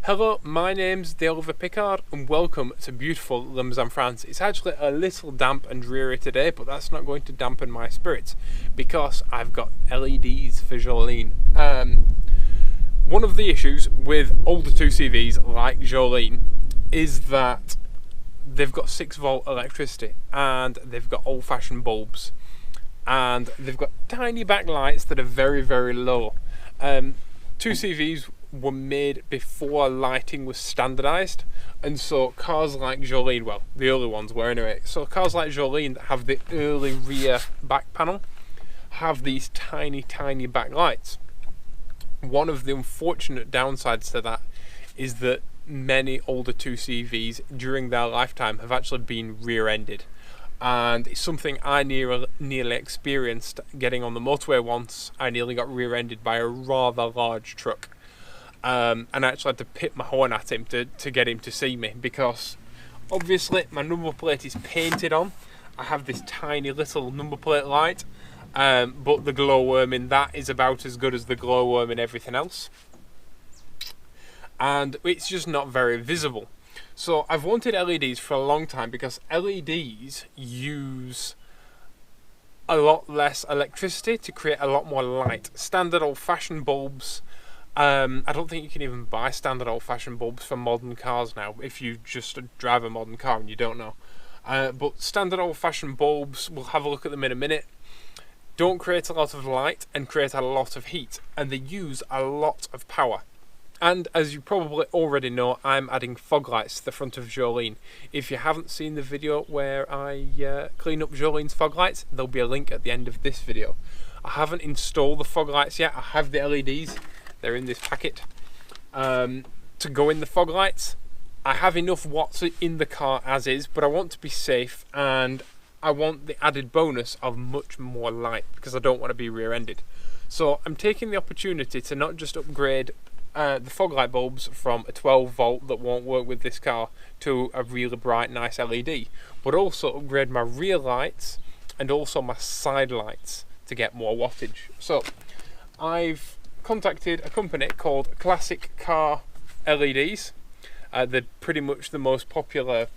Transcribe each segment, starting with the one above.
Hello, my name's theoliverpickard and welcome to beautiful Limousin, France. It's actually a little damp and dreary today, but that's not going to dampen my spirits because I've got LEDs for Jolene. One of the issues with older 2CVs like Jolene is that they've got 6-volt electricity and they've got old-fashioned bulbs and they've got tiny backlights that are very, very low. 2CVs were made before lighting was standardised, and so cars like Jolene, well, the early ones were anyway, so cars like Jolene that have the early rear back panel have these tiny backlights. One of the unfortunate downsides to that is that many older 2CVs during their lifetime have actually been rear-ended, and it's something I nearly experienced getting on the motorway once. I nearly got rear-ended by a rather large truck. And I actually had to pit my horn at him to get him to see me, because obviously my number plate is painted on. I have this tiny little number plate light, but the glowworm in that is about as good as the glowworm in everything else, and it's just not very visible. So I've wanted LEDs for a long time because LEDs use a lot less electricity to create a lot more light. Standard old-fashioned bulbs, I don't think you can even buy standard old-fashioned bulbs for modern cars now if you just drive a modern car and you don't know. But standard old-fashioned bulbs, we'll have a look at them in a minute, don't create a lot of light and create a lot of heat, and they use a lot of power. And as you probably already know, I'm adding fog lights to the front of Jolene. If you haven't seen the video where I clean up Jolene's fog lights, there'll be a link at the end of this video. I haven't installed the fog lights yet. I have the LEDs. They're in this packet to go in the fog lights. I have enough watts in the car as is, but I want to be safe and I want the added bonus of much more light because I don't want to be rear-ended. So I'm taking the opportunity to not just upgrade the fog light bulbs from a 12-volt that won't work with this car to a really bright, nice LED, but also upgrade my rear lights and also my side lights to get more wattage. So I've contacted a company called Classic Car LEDs. They're pretty much the most popular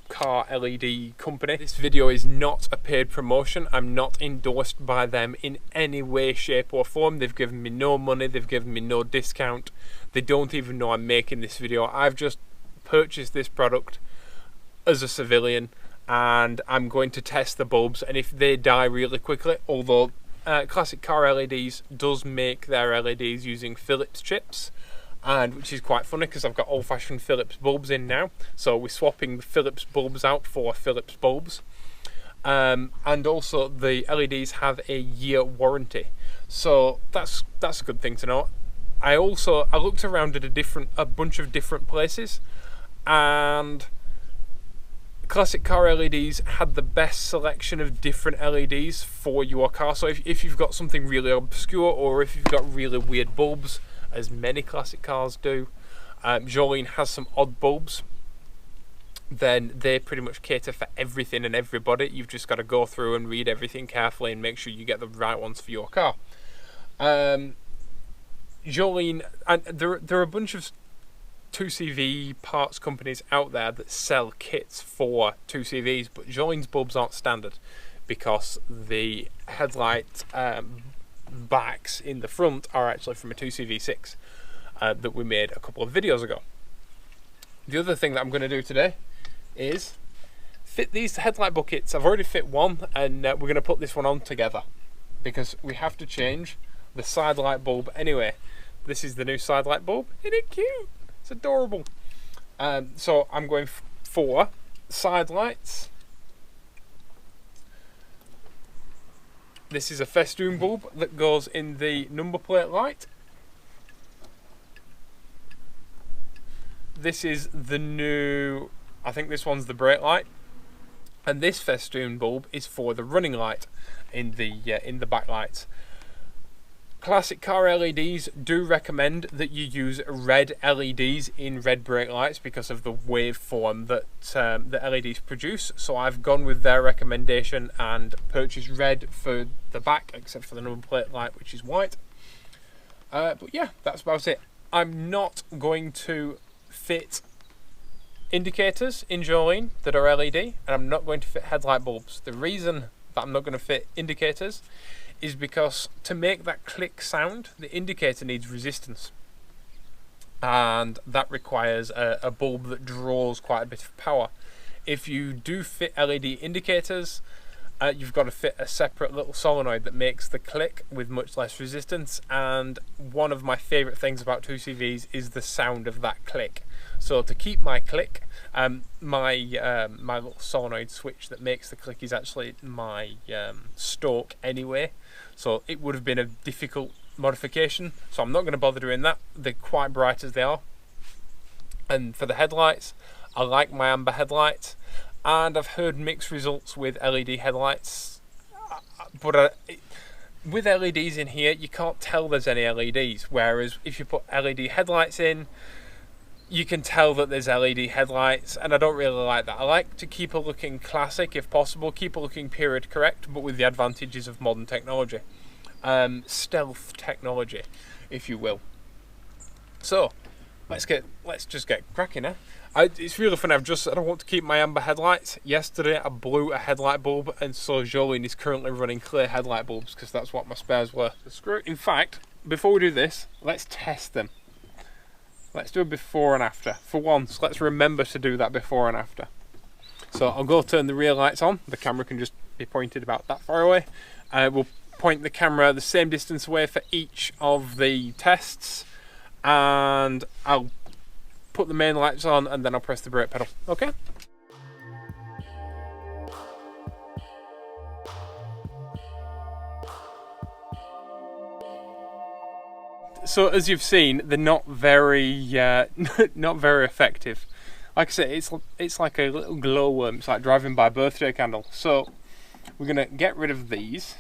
car LED company. This video is not a paid promotion. I'm not endorsed by them in any way, shape or form. They've given me no money, they've given me no discount. They don't even know I'm making this video. I've just purchased this product as a civilian and I'm going to test the bulbs, and if they die really quickly, although Classic Car LEDs does make their LEDs using Philips chips, and which is quite funny because I've got old-fashioned Philips bulbs in now, so we're swapping the Philips bulbs out for Philips bulbs. And also the LEDs have a year warranty, so that's a good thing to know. I looked around at a bunch of different places, and Classic Car LEDs had the best selection of different LEDs for your car. So if you've got something really obscure, or if you've got really weird bulbs, as many classic cars do, Jolene has some odd bulbs, then they pretty much cater for everything and everybody. You've just got to go through and read everything carefully and make sure you get the right ones for your car. Jolene, and there are a bunch of 2CV parts companies out there that sell kits for 2CVs, but Jolene's bulbs aren't standard because the headlight backs in the front are actually from a 2CV6 that we made a couple of videos ago. The other thing that I'm going to do today is fit these headlight buckets. I've already fit one, and we're going to put this one on together because we have to change the side light bulb anyway. This is the new side light bulb. Isn't it cute? It's adorable. So I'm going for side lights. This is a festoon bulb that goes in the number plate light. This is the new, I think this one's the brake light, and this festoon bulb is for the running light in the backlights. Classic Car LEDs do recommend that you use red LEDs in red brake lights because of the waveform that the LEDs produce. So I've gone with their recommendation and purchased red for the back, except for the number plate light, which is white. But yeah, that's about it. I'm not going to fit indicators in Jolene that are LED, and I'm not going to fit headlight bulbs. The reason that I'm not going to fit indicators is because to make that click sound, the indicator needs resistance, and that requires a bulb that draws quite a bit of power. If you do fit LED indicators, you've got to fit a separate little solenoid that makes the click with much less resistance, and one of my favourite things about 2CVs is the sound of that click. So to keep my click, my little solenoid switch that makes the click is actually my stalk anyway, so it would have been a difficult modification, so I'm not going to bother doing that. They're quite bright as they are. And for the headlights, I like my amber headlight, and I've heard mixed results with LED headlights, but with LEDs in here you can't tell there's any LEDs, whereas if you put LED headlights in, you can tell that there's LED headlights, and I don't really like that. I like to keep it looking classic if possible, keep it looking period correct, but with the advantages of modern technology, stealth technology, if you will. So let's just get cracking now. It's really fun. I don't want to keep my amber headlights. Yesterday I blew a headlight bulb, and so Jolene is currently running clear headlight bulbs because that's what my spares were. In fact, before we do this, let's test them. Let's do a before and after. For once, let's remember to do that before and after. So I'll go turn the rear lights on. The camera can just be pointed about that far away. We'll point the camera the same distance away for each of the tests, and I'll put the main lights on, and then I'll press the brake pedal. Okay? So as you've seen, they're not very not very effective. Like I say, it's like a little glowworm. It's like driving by a birthday candle. So we're gonna get rid of these.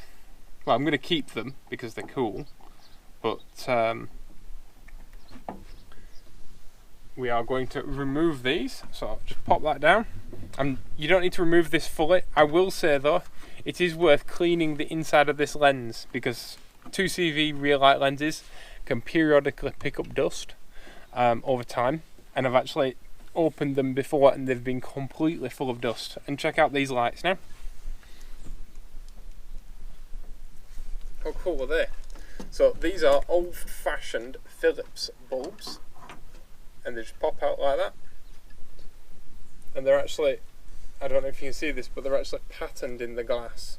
Well, I'm gonna keep them because they're cool, but we are going to remove these. So just pop that down. And you don't need to remove this fully. I will say though, it is worth cleaning the inside of this lens, because 2CV rear light lenses can periodically pick up dust over time, and I've actually opened them before and they've been completely full of dust. And check out these lights now. How cool are they? So these are old-fashioned Philips bulbs, and they just pop out like that, and they're actually, I don't know if you can see this, but they're actually patterned in the glass.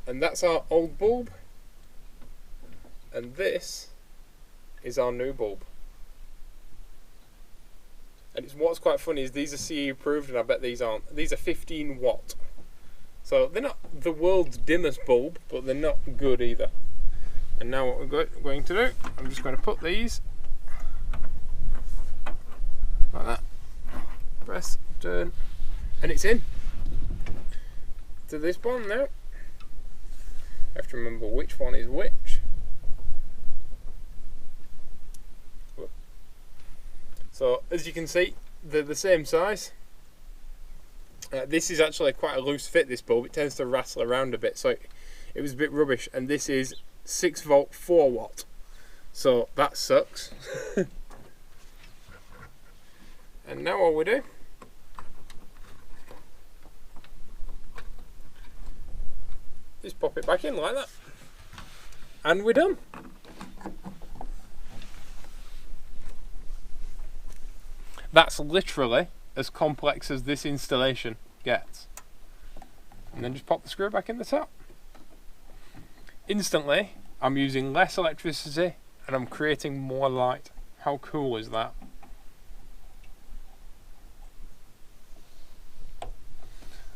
And that's our old bulb, and this is our new bulb. And what's quite funny is these are CE approved, and I bet these aren't. These are 15 watt. So they're not the world's dimmest bulb, but they're not good either. And now what we're going to do, I'm just going to put these like that. Press, turn, and it's in. To this one now. I have to remember which one is which. So as you can see, they're the same size. This is actually quite a loose fit, this bulb. It tends to rattle around a bit, so it was a bit rubbish. And this is 6 volt 4 watt, so that sucks. And now what we do, just pop it back in like that, and we're done. That's literally as complex as this installation gets. And then just pop the screw back in the top. Instantly, I'm using less electricity and I'm creating more light. How cool is that?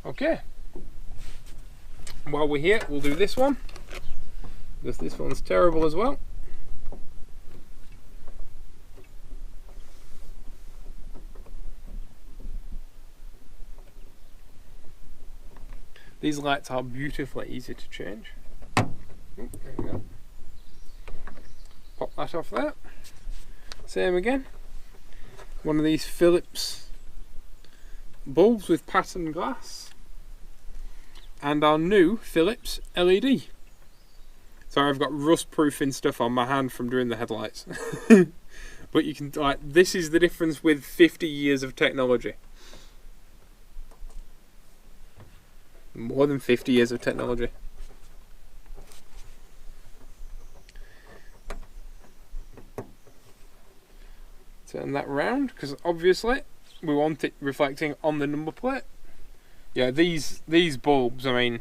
Okay. While we're here, we'll do this one, because this one's terrible as well. These lights are beautifully easy to change. There we go. Pop that off there. Same again. One of these Philips bulbs with patterned glass. And our new Philips LED. Sorry, I've got rust proofing stuff on my hand from doing the headlights. But you can, like, this is the difference with 50 years of technology. More than 50 years of technology. Turn that round, because obviously we want it reflecting on the number plate. Yeah, these bulbs, I mean,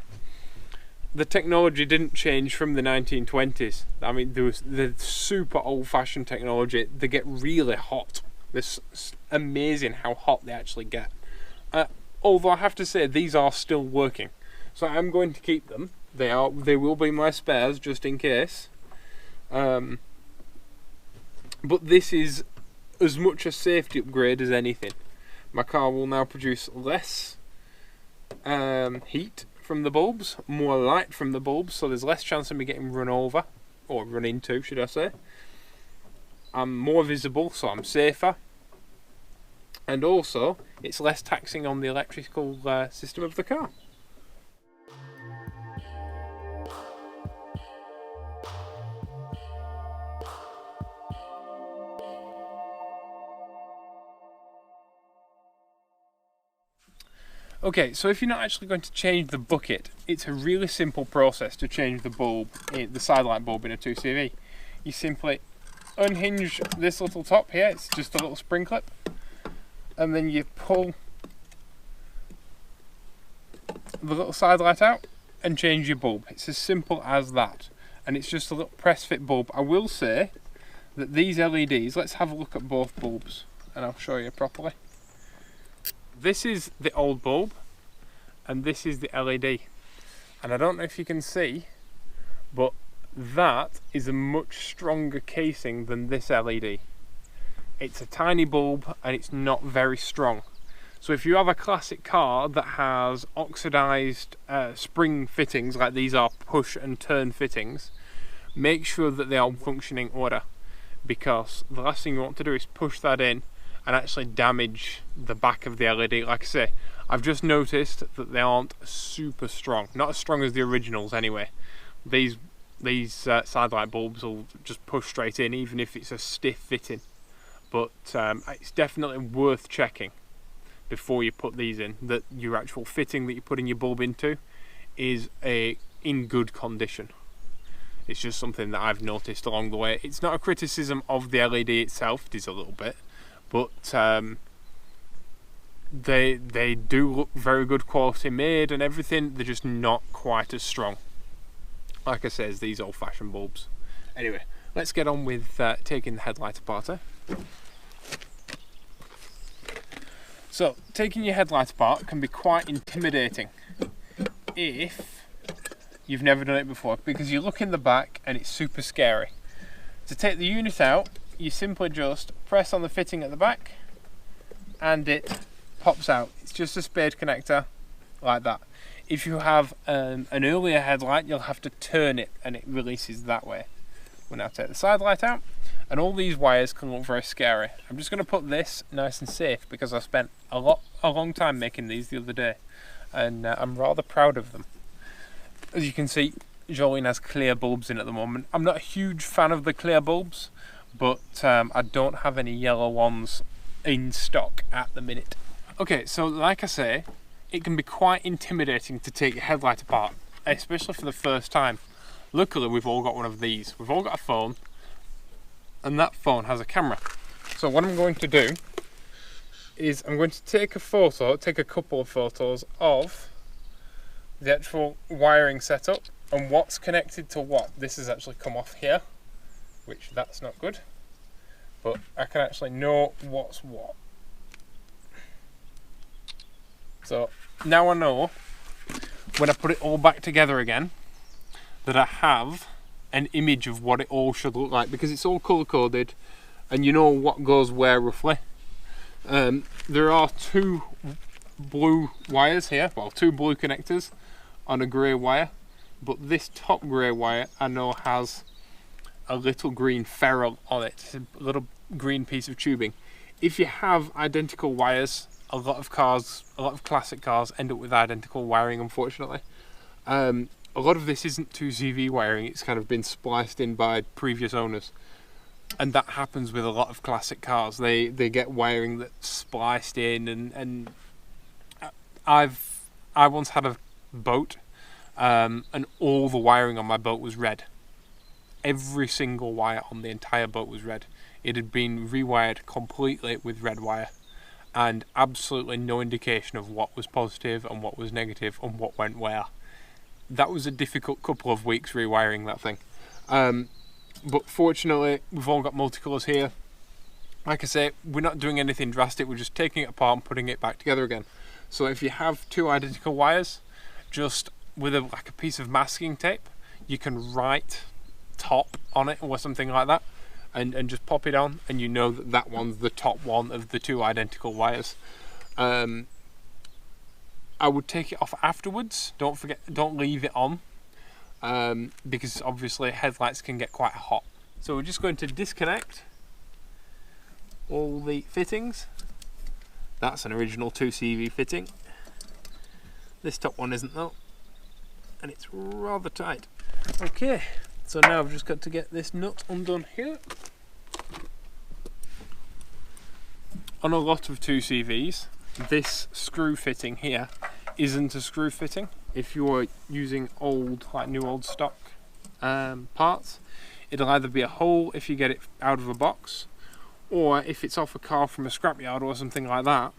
the technology didn't change from the 1920s. I mean, there was the super old-fashioned technology. They get really hot. It's amazing how hot they actually get. Although I have to say, these are still working. So I'm going to keep them. They will be my spares, just in case. But this is as much a safety upgrade as anything. My car will now produce less heat from the bulbs, more light from the bulbs, so there's less chance of me getting run over, or run into, should I say. I'm more visible, so I'm safer. And also, it's less taxing on the electrical system of the car. Okay, so if you're not actually going to change the bucket, it's a really simple process to change the bulb, the side light bulb in a 2CV. You simply unhinge this little top here, it's just a little spring clip, and then you pull the little side light out and change your bulb. It's as simple as that, and it's just a little press fit bulb. I will say that these LEDs, let's have a look at both bulbs and I'll show you properly. This is the old bulb and this is the LED, and I don't know if you can see, but that is a much stronger casing than this LED. It's a tiny bulb and it's not very strong. So if you have a classic car that has oxidized spring fittings, like these are push and turn fittings, make sure that they are functioning order, because the last thing you want to do is push that in and actually damage the back of the LED. Like I say, I've just noticed that they aren't super strong, not as strong as the originals anyway. These side light bulbs will just push straight in, even if it's a stiff fitting. But it's definitely worth checking before you put these in, that your actual fitting that you're putting your bulb into is in good condition. It's just something that I've noticed along the way. It's not a criticism of the LED itself, it is a little bit, but they do look very good quality made and everything. They're just not quite as strong, like I said, these old-fashioned bulbs. Anyway, let's get on with taking the headlight apart. So, taking your headlight apart can be quite intimidating if you've never done it before, because you look in the back and it's super scary. To take the unit out, you simply just press on the fitting at the back and it pops out. It's just a spade connector like that. If you have an earlier headlight, you'll have to turn it and it releases that way. We'll now take the side light out, and all these wires can look very scary. I'm just going to put this nice and safe because I spent a long time making these the other day, and I'm rather proud of them. As you can see, Jolene has clear bulbs in at the moment. I'm not a huge fan of the clear bulbs, but I don't have any yellow ones in stock at the minute. Okay, so like I say, it can be quite intimidating to take your headlight apart, especially for the first time. Luckily, we've all got one of these. We've all got a phone, and that phone has a camera. So what I'm going to do is I'm going to take a couple of photos of the actual wiring setup and what's connected to what. This has actually come off here, which that's not good, but I can actually know what's what. So now I know, when I put it all back together again, that I have an image of what it all should look like, because it's all colour coded and you know what goes where roughly. There are two blue wires here, well, two blue connectors on a grey wire, but this top grey wire I know has a little green ferrule on it. It's a little green piece of tubing. If you have identical wires, a lot of classic cars end up with identical wiring, unfortunately. A lot of this isn't 2CV wiring, it's kind of been spliced in by previous owners. And that happens with a lot of classic cars. They get wiring that's spliced in, and I once had a boat, and all the wiring on my boat was red. Every single wire on the entire boat was red. It had been rewired completely with red wire, and absolutely no indication of what was positive and what was negative and what went where. That was a difficult couple of weeks rewiring that thing. But fortunately, we've all got multicolours here. Like I say, we're not doing anything drastic, we're just taking it apart and putting it back together again. So if you have two identical wires, just with like a piece of masking tape, you can write top on it or something like that, and just pop it on, and you know that that one's the top one of the two identical wires. I would take it off afterwards. Don't forget, don't leave it on, because obviously headlights can get quite hot. So we're just going to disconnect all the fittings. That's an original 2CV fitting. This top one isn't though, and it's rather tight. Okay, so now I've just got to get this nut undone here. On a lot of 2CVs, this screw fitting here isn't a screw fitting. If you're using old, like new old stock parts, it'll either be a hole if you get it out of a box, or if it's off a car from a scrapyard or something like that,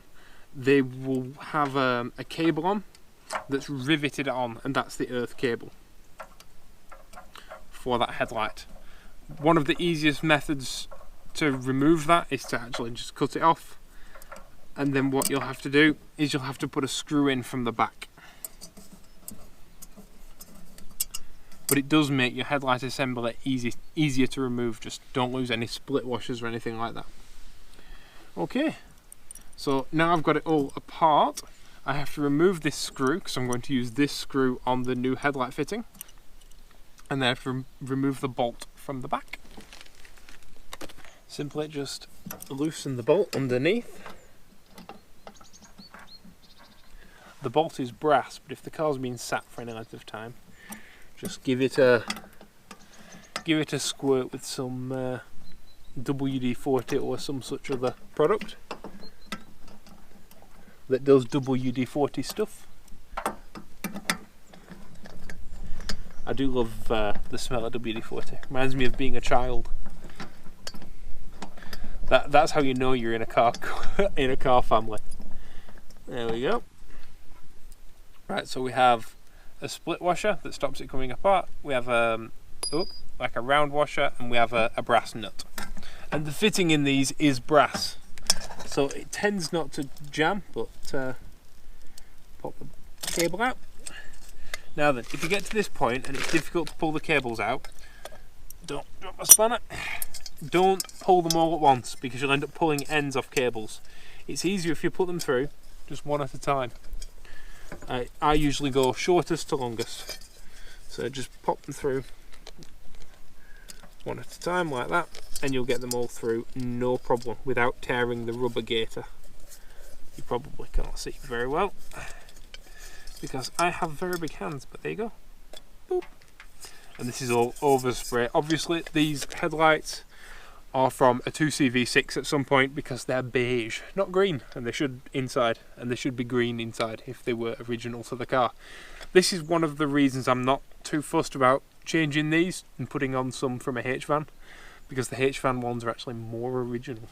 they will have a cable on that's riveted on, and that's the earth cable for that headlight. One of the easiest methods to remove that is to actually just cut it off, and then what you'll have to do is you'll have to put a screw in from the back. But it does make your headlight assembly easier to remove. Just don't lose any split washers or anything like that. Okay, so now I've got it all apart, I have to remove this screw because I'm going to use this screw on the new headlight fitting, and then I have to remove the bolt from the back. Simply just loosen the bolt underneath. The bolt is brass, but if the car's been sat for any length of time, just give it a squirt with some WD-40 or some such other product that does WD-40 stuff. I do love the smell of WD-40. Reminds me of being a child. That's how you know you're in a car in a car family. There we go. Right, so we have a split washer that stops it coming apart. We have like a round washer, and we have a brass nut. And the fitting in these is brass, so it tends not to jam, but pop the cable out. Now then, if you get to this point and it's difficult to pull the cables out, don't drop my spanner. Don't pull them all at once, because you'll end up pulling ends off cables. It's easier if you put them through just one at a time. I usually go shortest to longest, so just pop them through one at a time like that, and you'll get them all through no problem without tearing the rubber gaiter. You probably can't see very well because I have very big hands, but there you go. Boop. And this is all overspray. Obviously these headlights are from a 2CV6 at some point because they're beige, not green, and they should inside, and they should be green inside if they were original to the car. This is one of the reasons I'm not too fussed about changing these and putting on some from a H-van, because the H-van ones are actually more original.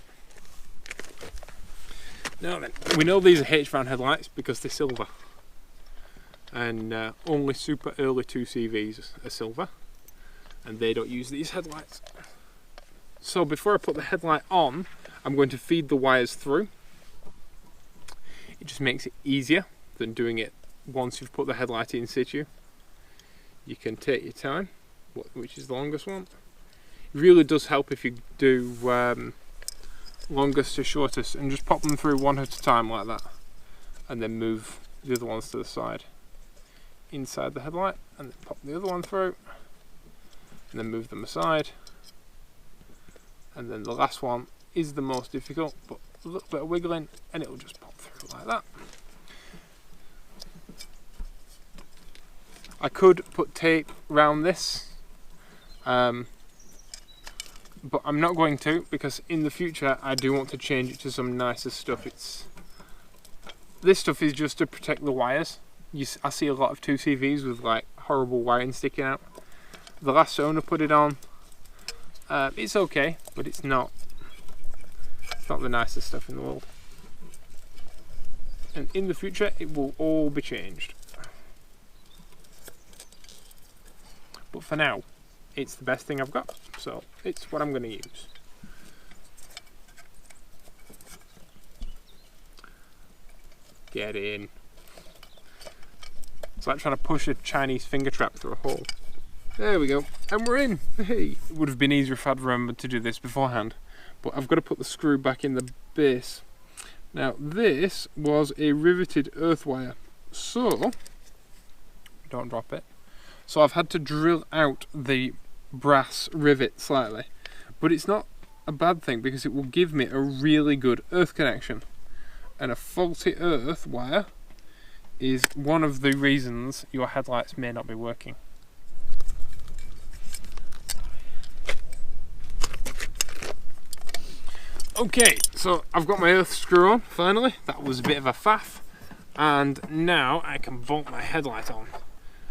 Now then, we know these are H-van headlights because they're silver, and only super early 2CVs are silver, and they don't use these headlights. So before I put the headlight on, I'm going to feed the wires through. It just makes it easier than doing it once you've put the headlight in situ. You can take your time, which is the longest one. It really does help if you do longest to shortest, and just pop them through one at a time like that, and then move the other ones to the side inside the headlight, and then pop the other one through, and then move them aside. And then the last one is the most difficult, but a little bit of wiggling and it will just pop through like that. I could put tape around this, but I'm not going to, because in the future I do want to change it to some nicer stuff. This stuff is just to protect the wires. I see a lot of 2CVs with like horrible wiring sticking out. The last owner put it on. It's okay, but it's not the nicest stuff in the world. And in the future it will all be changed. But for now, it's the best thing I've got, so it's what I'm going to use. Get in. It's like trying to push a Chinese finger trap through a hole. There we go, and we're in. Hey, it would have been easier if I'd remembered to do this beforehand, but I've got to put the screw back in the base. Now this was a riveted earth wire, so don't drop it. So I've had to drill out the brass rivet slightly, but it's not a bad thing because it will give me a really good earth connection. And a faulty earth wire is one of the reasons your headlights may not be working. Okay, so I've got my earth screw on finally. That was a bit of a faff, and now I can bolt my headlight on.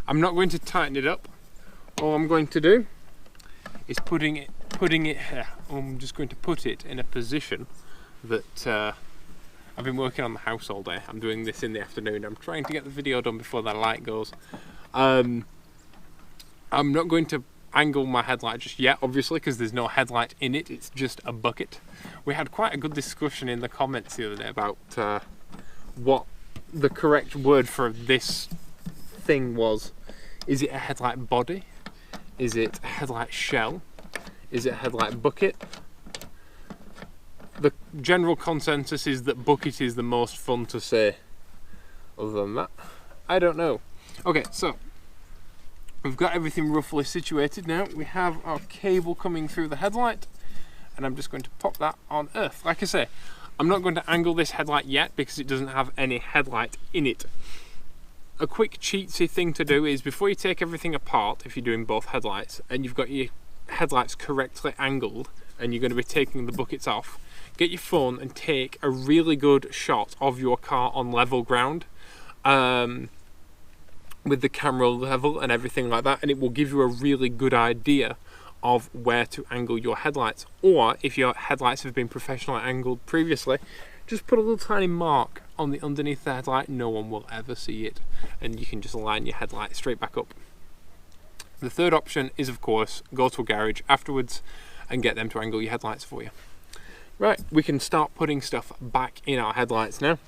I'm not going to tighten it up. All I'm going to do is putting it here. I'm just going to put it in a position that I've been working on the house all day. I'm doing this in the afternoon. I'm trying to get the video done before that light goes. I'm not going to angle my headlight just yet, obviously, because there's no headlight in it. It's just a bucket. We had quite a good discussion in the comments the other day about what the correct word for this thing was. Is it a headlight body? Is it a headlight shell? Is it a headlight bucket? The general consensus is that bucket is the most fun to say. Other than that, I don't know. Okay, so we've got everything roughly situated now. We have our cable coming through the headlight, and I'm just going to pop that on earth. Like I say, I'm not going to angle this headlight yet because it doesn't have any headlight in it. A quick cheatsy thing to do is before you take everything apart, if you're doing both headlights and you've got your headlights correctly angled and you're going to be taking the buckets off, get your phone and take a really good shot of your car on level ground with the camera level and everything like that, and it will give you a really good idea of where to angle your headlights. Or if your headlights have been professionally angled previously, just put a little tiny mark on the underneath the headlight. No one will ever see it, and you can just line your headlight straight back up. The third option is, of course, go to a garage afterwards and get them to angle your headlights for you. Right, we can start putting stuff back in our headlights now.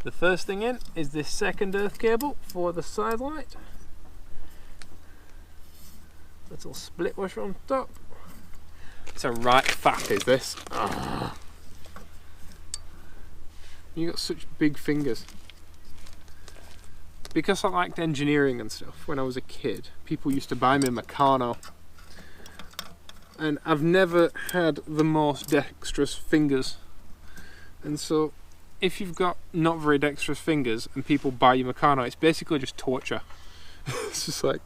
The first thing in is this second earth cable for the side light. Little split washer on top. It's a right faff, is this? Oh. You got such big fingers. Because I liked engineering and stuff when I was a kid, people used to buy me a Meccano. And I've never had the most dexterous fingers. And so, if you've got not very dexterous fingers and people buy you Meccano, it's basically just torture. It's just like,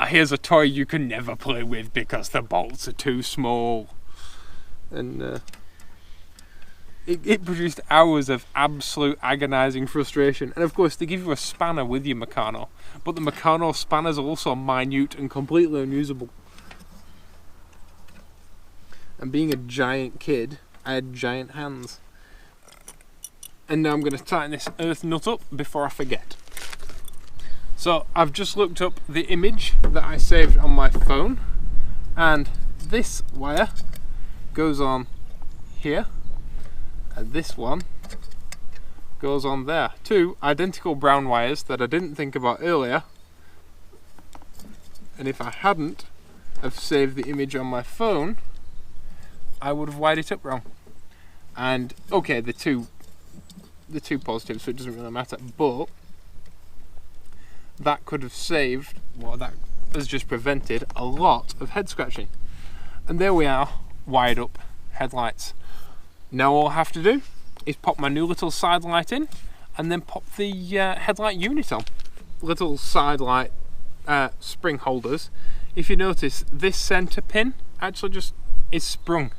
here's a toy you can never play with because the bolts are too small. And it produced hours of absolute agonising frustration. And of course, they give you a spanner with your Meccano, but the Meccano spanners are also minute and completely unusable. And being a giant kid, I had giant hands. And now I'm going to tighten this earth nut up before I forget. So I've just looked up the image that I saved on my phone, and this wire goes on here, and this one goes on there. Two identical brown wires that I didn't think about earlier, and if I hadn't have saved the image on my phone, I would have wired it up wrong. And okay, the two positives, so it doesn't really matter, but that could have saved, well, that has just prevented a lot of head scratching. And there we are, wired up headlights. Now all I have to do is pop my new little side light in and then pop the headlight unit on. Little side light spring holders. If you notice, this center pin actually just is sprung.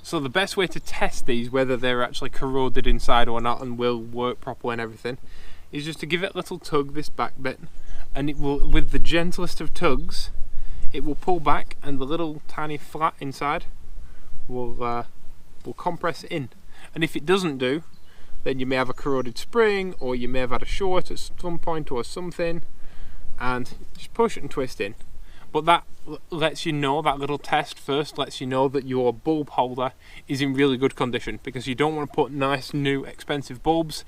So the best way to test these, whether they're actually corroded inside or not and will work properly and everything, is just to give it a little tug, this back bit, and it will, with the gentlest of tugs, it will pull back and the little tiny flat inside will compress in. And if it doesn't do, then you may have a corroded spring, or you may have had a short at some point or something, and just push it and twist in. But that lets you know, that little test first lets you know that your bulb holder is in really good condition, because you don't want to put nice new expensive bulbs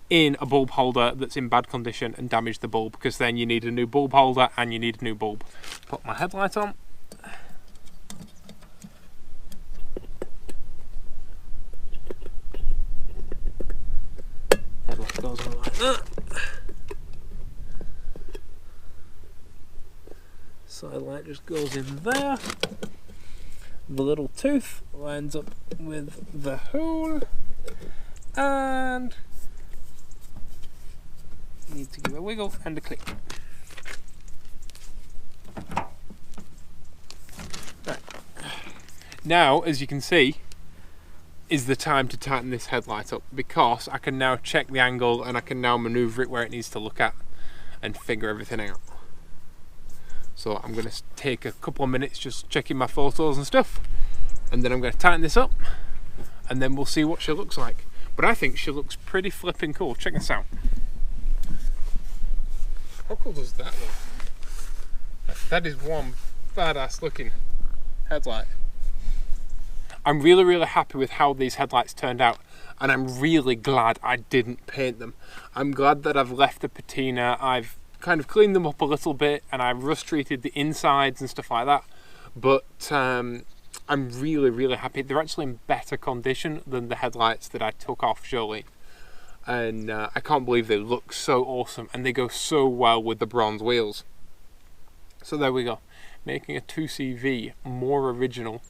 in a bulb holder that's in bad condition and damage the bulb, because then you need a new bulb holder and you need a new bulb. Put my headlight on. Headlight goes on like that. Side light just goes in there. The little tooth lines up with the hole, and you need to give it a wiggle and a click. Right. Now, as you can see, is the time to tighten this headlight up, because I can now check the angle and I can now maneuver it where it needs to look at and figure everything out. So I'm going to take a couple of minutes just checking my photos and stuff, and then I'm going to tighten this up, and then we'll see what she looks like. But I think she looks pretty flipping cool. Check this out. How cool does that look? That is one badass looking headlight. I'm really happy with how these headlights turned out, and I'm really glad I didn't paint them. I'm glad that I've left the patina. I've kind of cleaned them up a little bit, and I rust treated the insides and stuff like that, but I'm really happy. They're actually in better condition than the headlights that I took off Jolene, and I can't believe they look so awesome, and they go so well with the bronze wheels. So there we go, making a 2CV more original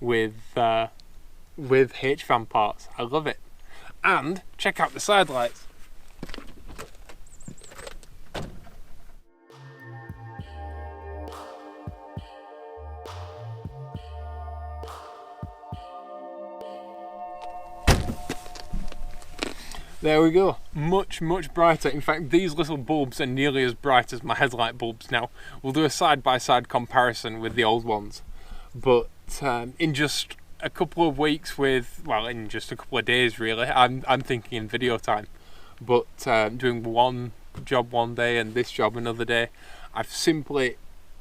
with H-fan parts. I love it. And check out the side lights. There we go, much brighter. In fact, these little bulbs are nearly as bright as my headlight bulbs now. We'll do a side-by-side comparison with the old ones. But in just a couple of weeks in just a couple of days really, I'm thinking in video time, but doing one job one day and this job another day, I've simply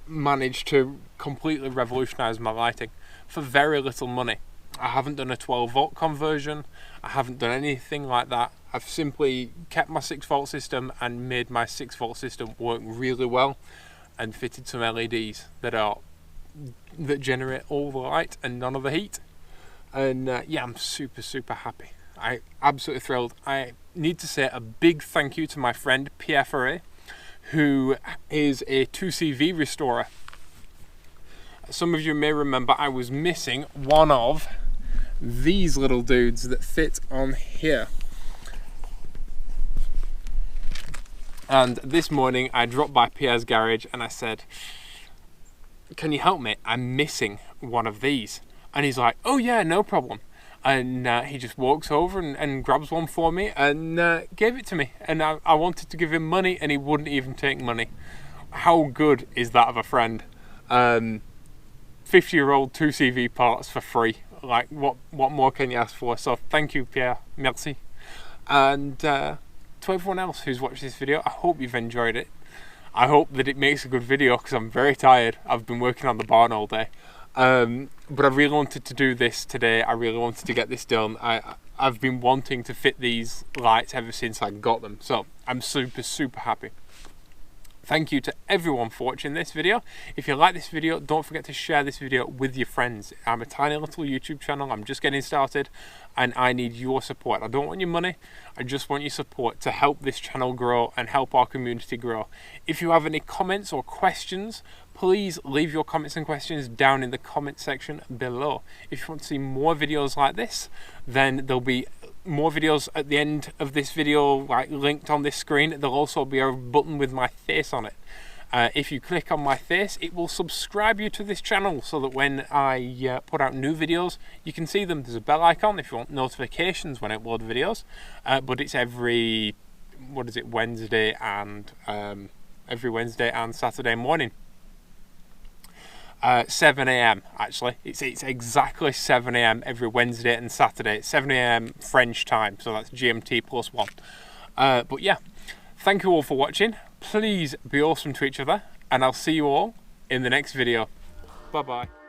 managed to completely revolutionise my lighting for very little money. I haven't done a 12 volt conversion, I haven't done anything like that. I've simply kept my 6 volt system and made my 6 volt system work really well, and fitted some LEDs that generate all the light and none of the heat. And yeah, I'm super happy. I'm absolutely thrilled. I need to say a big thank you to my friend Pierre Ferret, who is a 2CV restorer. Some of you may remember I was missing one of these little dudes that fit on here. And this morning I dropped by Pierre's garage and I said, can you help me? I'm missing one of these. And he's like, oh yeah, no problem. And he just walks over and grabs one for me and gave it to me. And I wanted to give him money and he wouldn't even take money. How good is that of a friend? 50-year-old 2CV parts for free. Like, what more can you ask for? So thank you, Pierre. Merci. And to everyone else who's watched this video, I hope you've enjoyed it. I hope that it makes a good video, because I'm very tired. I've been working on the barn all day. But I really wanted to do this today. I really wanted to get this done. I've been wanting to fit these lights ever since I got them. So I'm super happy. Thank you to everyone for watching this video. If you like this video, don't forget to share this video with your friends. I'm a tiny little YouTube channel. I'm just getting started and I need your support. I don't want your money. I just want your support to help this channel grow and help our community grow. If you have any comments or questions, please leave your comments and questions down in the comment section below. If you want to see more videos like this, then there'll be more videos at the end of this video, like linked on this screen. There'll also be a button with my face on it, If you click on my face, it will subscribe you to this channel so that when I put out new videos, you can see them. There's a bell icon if you want notifications when I upload videos, but it's every Wednesday and Saturday morning. 7 a.m. actually. It's exactly 7 a.m. every Wednesday and Saturday. It's 7 a.m. French time, so that's GMT +1. But yeah, thank you all for watching. Please be awesome to each other, and I'll see you all in the next video. Bye bye.